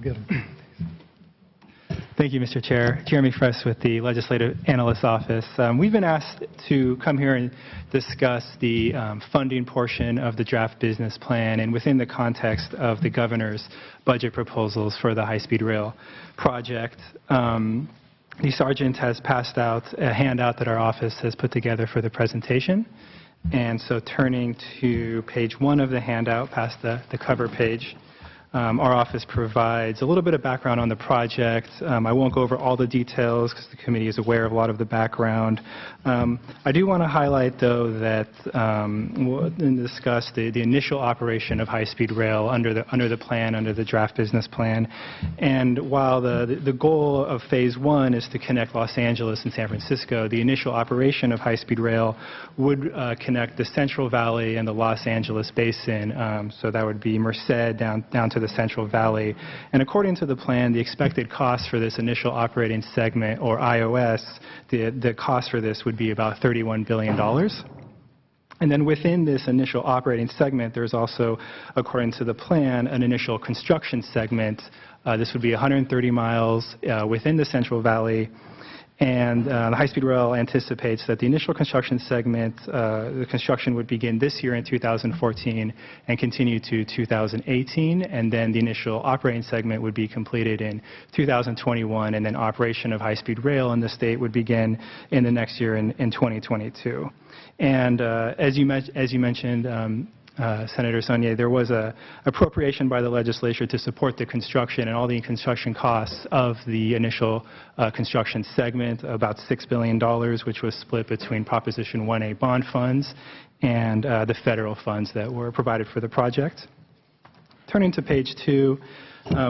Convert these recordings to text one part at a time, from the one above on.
get them. Thank you, Mr. Chair. Jeremy Fraysse with the Legislative Analyst's Office. We've been asked to come here and discuss the funding portion of the draft business plan and within the context of the governor's budget proposals for the high-speed rail project. The sergeant has passed out a handout that our office has put together for the presentation. And so turning to page 1 of the handout, past the cover page, our office provides a little bit of background on the project. I won't go over all the details because the committee is aware of a lot of the background. I do want to highlight, though, that we'll discuss the initial operation of high-speed rail under the plan, under the draft business plan. And while the goal of Phase 1 is to connect Los Angeles and San Francisco, the initial operation of high-speed rail would connect the Central Valley and the Los Angeles Basin. So that would be Merced down to the Central Valley. And according to the plan, the expected cost for this initial operating segment, or IOS, the cost for this would be about $31 billion. And then within this initial operating segment, there's also, according to the plan, an initial construction segment. This would be 130 miles within the Central Valley. And the high-speed rail anticipates that the initial construction segment, the construction would begin this year in 2014 and continue to 2018, and then the initial operating segment would be completed in 2021, and then operation of high-speed rail in the state would begin in the next year in 2022. And as you mentioned, Senator Saunier, there was an appropriation by the legislature to support the construction and all the construction costs of the initial construction segment, about $6 billion, which was split between Proposition 1A bond funds and the federal funds that were provided for the project. Turning to page 2,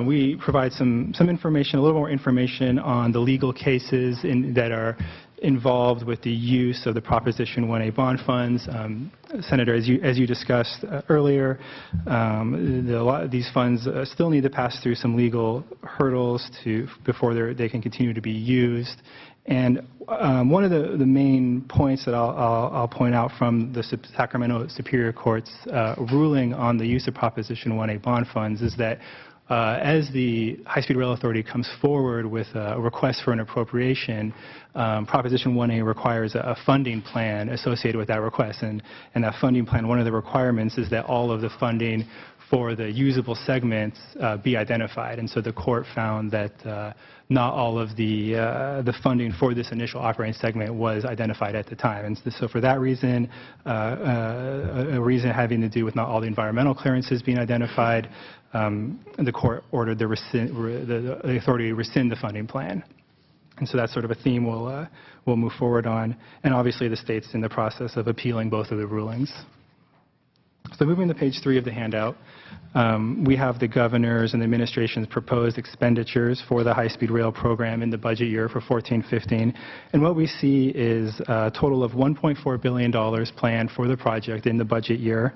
we provide some information, a little more information on the legal cases that are involved with the use of the Proposition 1A bond funds. Senator, as you discussed earlier, these funds still need to pass through some legal hurdles before they can continue to be used. And one of the main points that I'll point out from the Sacramento Superior Court's ruling on the use of Proposition 1A bond funds is that as the High-Speed Rail Authority comes forward with a request for an appropriation, Proposition 1A requires a funding plan associated with that request. And that funding plan, one of the requirements is that all of the funding for the usable segments be identified. And so the court found that not all of the funding for this initial operating segment was identified at the time. And so for that reason, a reason having to do with not all the environmental clearances being identified, the court ordered the authority to rescind the funding plan. And so that's sort of a theme we'll move forward on. And obviously the state's in the process of appealing both of the rulings. So moving to page 3 of the handout, we have the governor's and the administration's proposed expenditures for the high-speed rail program in the budget year for 14-15. And what we see is a total of $1.4 billion planned for the project in the budget year.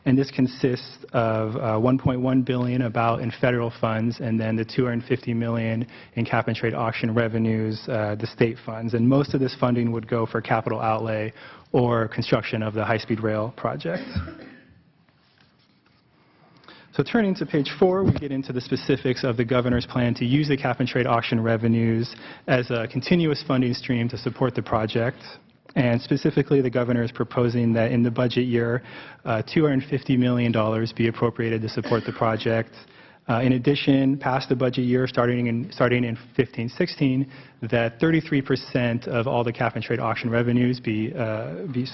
And this consists of $1.1 billion about in federal funds, and then the $250 million in cap-and-trade auction revenues, the state funds. And most of this funding would go for capital outlay or construction of the high-speed rail project. So turning to page 4, we get into the specifics of the governor's plan to use the cap-and-trade auction revenues as a continuous funding stream to support the project. And specifically, the governor is proposing that in the budget year, $250 million be appropriated to support the project. In addition, past the budget year, starting in 15-16, that 33% of all the cap-and-trade auction revenues go to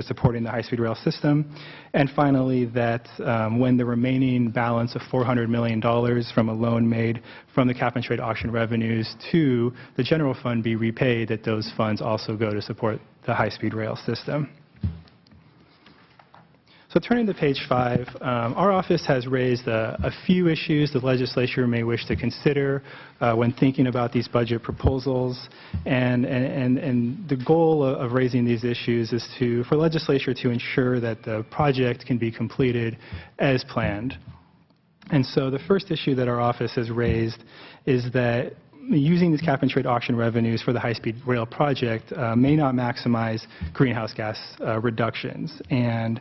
supporting the high-speed rail system. And finally, that when the remaining balance of $400 million from a loan made from the cap-and-trade auction revenues to the general fund be repaid, that those funds also go to support the high-speed rail system. So turning to page 5, our office has raised a few issues the legislature may wish to consider when thinking about these budget proposals. And the goal of raising these issues is for legislature to ensure that the project can be completed as planned. And so the first issue that our office has raised is that using these cap-and-trade auction revenues for the high-speed rail project may not maximize greenhouse gas reductions. And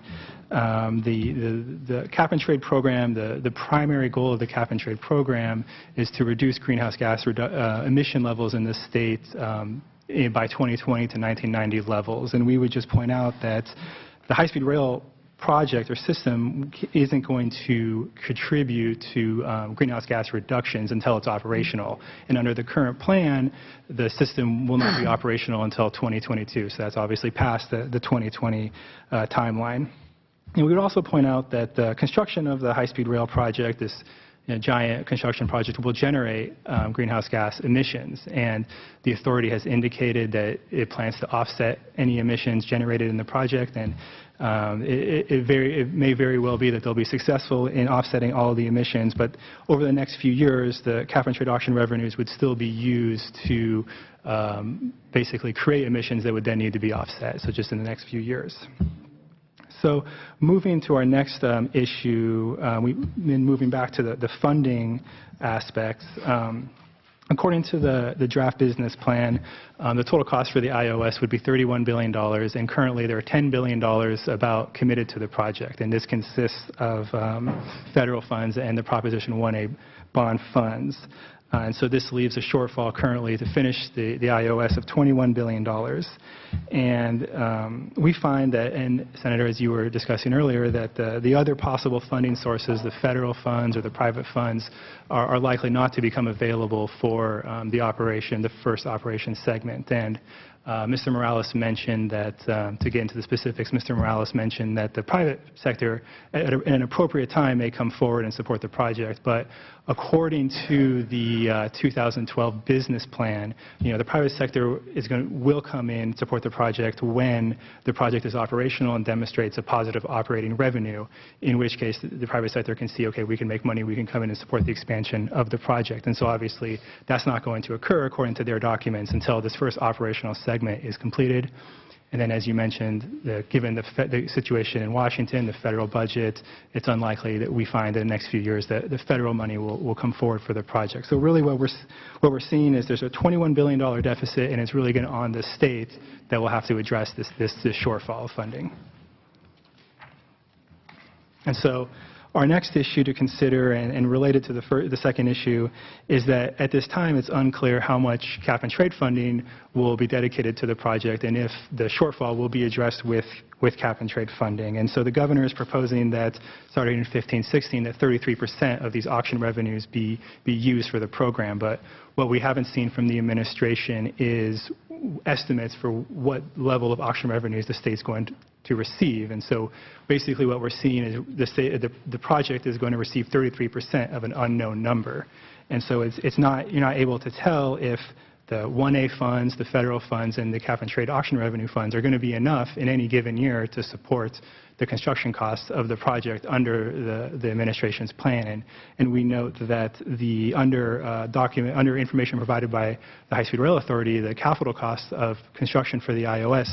the cap-and-trade program, the primary goal of the cap-and-trade program is to reduce greenhouse gas emission levels in the state by 2020 to 1990 levels. And we would just point out that the high-speed rail project or system isn't going to contribute to greenhouse gas reductions until it's operational. And under the current plan, the system will not be operational until 2022. So that's obviously past the 2020 timeline. And we would also point out that the construction of the high-speed rail project, this giant construction project, will generate greenhouse gas emissions. And the authority has indicated that it plans to offset any emissions generated in the project. And it may very well be that they'll be successful in offsetting all of the emissions, but over the next few years, the cap-and-trade auction revenues would still be used to basically create emissions that would then need to be offset, so just in the next few years. So moving to our next issue, we've been moving back to the funding aspects. According to the draft business plan, the total cost for the IOS would be $31 billion, and currently there are $10 billion about committed to the project, and this consists of federal funds and the Proposition 1A bond funds. And so this leaves a shortfall currently to finish the IOS of $21 billion. And we find that, and Senator, as you were discussing earlier, that the other possible funding sources, the federal funds or the private funds, are likely not to become available for the first operation segment. And Mr. Morales mentioned that, to get into the specifics, Mr. Morales mentioned that the private sector at an appropriate time may come forward and support the project, but according to the 2012 business plan, the private sector will come in, support the project when the project is operational and demonstrates a positive operating revenue, in which case the private sector can see, okay, we can make money, we can come in and support the expansion of the project. And so obviously that's not going to occur according to their documents until this first operational segment is completed. And then, as you mentioned, given the situation in Washington, the federal budget, it's unlikely that we find in the next few years that the federal money will come forward for the project. So really what we're seeing is there's a $21 billion deficit, and it's really going on the state that will have to address this shortfall of funding. And so our next issue to consider, and related to the second issue, is that at this time it's unclear how much cap-and-trade funding will be dedicated to the project and if the shortfall will be addressed with cap-and-trade funding. And so the governor is proposing that starting in 15-16, that 33% of these auction revenues be used for the program. But what we haven't seen from the administration is estimates for what level of auction revenues the state's going to receive. And so basically what we're seeing is the project is going to receive 33% of an unknown number. And so you're not able to tell if the 1A funds, the federal funds, and the cap-and-trade auction revenue funds are going to be enough in any given year to support the construction costs of the project under the administration's plan. And we note that under information provided by the High-Speed Rail Authority, the capital costs of construction for the IOS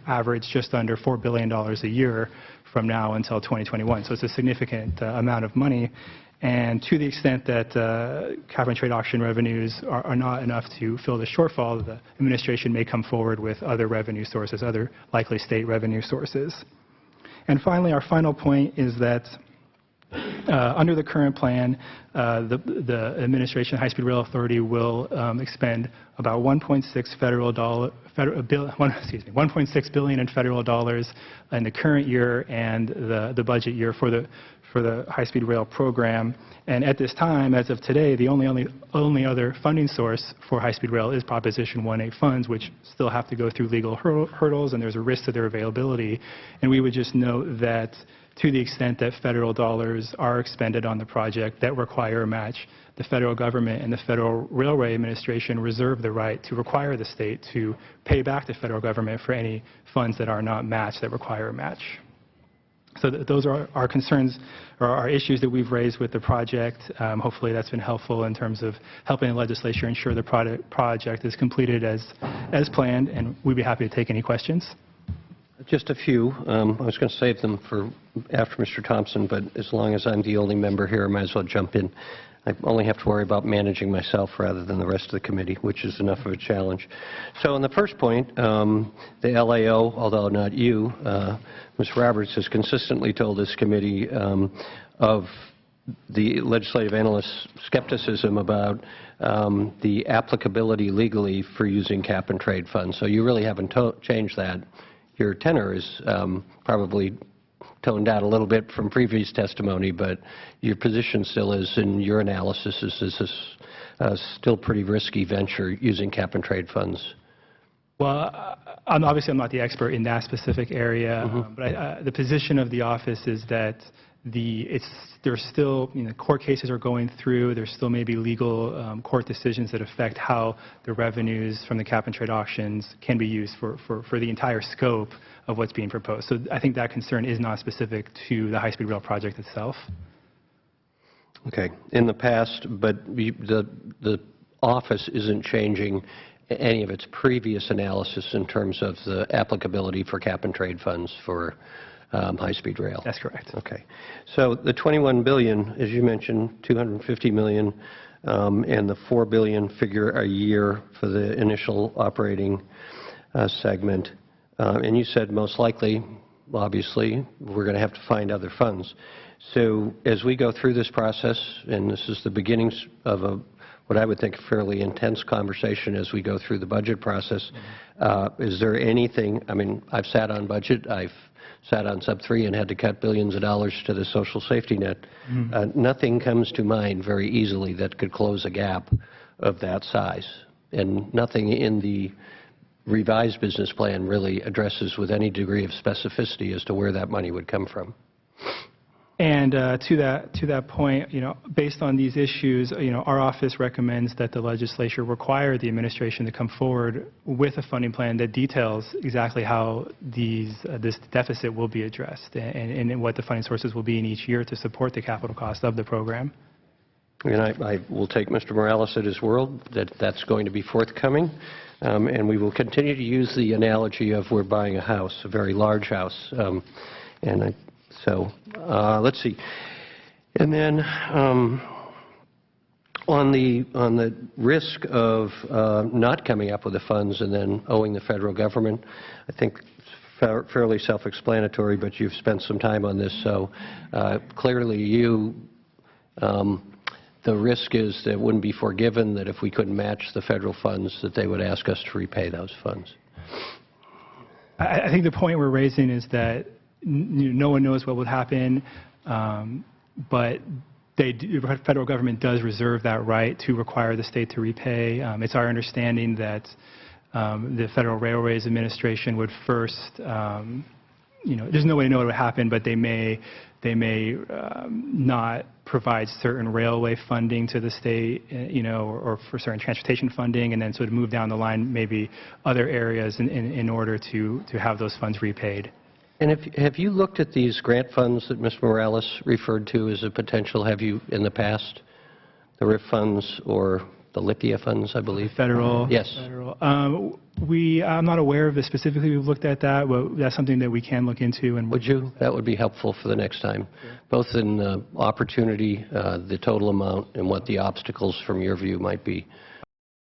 average just under $4 billion a year from now until 2021. So it's a significant amount of money. And to the extent that cap-and-trade auction revenues are not enough to fill the shortfall, the administration may come forward with other revenue sources, other likely state revenue sources. And finally, our final point is that under the current plan, the administration, High-Speed Rail Authority, will expend about $1.6 billion in federal dollars in the current year and the budget year for the high-speed rail program. And at this time, as of today, the only other funding source for high-speed rail is Proposition 1A funds, which still have to go through legal hurdles, and there's a risk to their availability. And we would just note that to the extent that federal dollars are expended on the project that require a match, the federal government and the Federal Railway Administration reserve the right to require the state to pay back the federal government for any funds that are not matched, that require a match. So those are our concerns, or our issues that we've raised with the project. Hopefully that's been helpful in terms of helping the legislature ensure the project is completed as planned, and we'd be happy to take any questions. Just a few. I was going to save them for after Mr. Thompson, but as long as I'm the only member here, I might as well jump in. I only have to worry about managing myself rather than the rest of the committee, which is enough of a challenge. So on the first point, the LAO, although not you, Ms. Roberts, has consistently told this committee of the legislative analyst's skepticism about the applicability legally for using cap-and-trade funds. So you really haven't changed that. Your tenor is probably toned down a little bit from previous testimony, but your position still is, in your analysis, is this is still pretty risky venture using cap-and-trade funds. Well, obviously I'm not the expert in that specific area, but the position of the office is that there's still, court cases are going through. There's still maybe legal court decisions that affect how the revenues from the cap-and-trade auctions can be used for the entire scope of what's being proposed. So I think that concern is not specific to the high-speed rail project itself. Okay. In the past, but the office isn't changing any of its previous analysis in terms of the applicability for cap-and-trade funds for high-speed rail. That's correct. Okay. So the $21 billion, as you mentioned, $250 million, and the $4 billion figure a year for the initial operating segment. And you said most likely, obviously, we're going to have to find other funds. So as we go through this process, and this is the beginnings of what I would think a fairly intense conversation as we go through the budget process, is there anything, I mean, I've sat on budget, I've sat on sub 3 and had to cut billions of dollars to the social safety net. Nothing comes to mind very easily that could close a gap of that size. And nothing in the revised business plan really addresses with any degree of specificity as to where that money would come from. And to that point, based on these issues, our office recommends that the legislature require the administration to come forward with a funding plan that details exactly how this deficit will be addressed and what the funding sources will be in each year to support the capital cost of the program. And I will take Mr. Morales at his word that that's going to be forthcoming, and we will continue to use the analogy of we're buying a house, a very large house, So let's see. And then on the risk of not coming up with the funds and then owing the federal government, I think it's fairly self-explanatory, but you've spent some time on this. So clearly the risk is that it wouldn't be forgiven, that if we couldn't match the federal funds, that they would ask us to repay those funds. I think the point we're raising is that no one knows what will happen, but the federal government does reserve that right to require the state to repay. It's our understanding that the Federal Railways Administration would first, there's no way to know what would happen, but they may not provide certain railway funding to the state, or for certain transportation funding, and then sort of move down the line maybe other areas in order to have those funds repaid. And have you looked at these grant funds that Ms. Morales referred to as a potential? Have you in the past? The RIF funds or the LIPIA funds, I believe? Federal. Yes. Federal. I'm not aware of it specifically. We've looked at that. But that's something that we can look into. And would you? That would be helpful for the next time. Sure. Both in opportunity, the total amount, and what the obstacles from your view might be.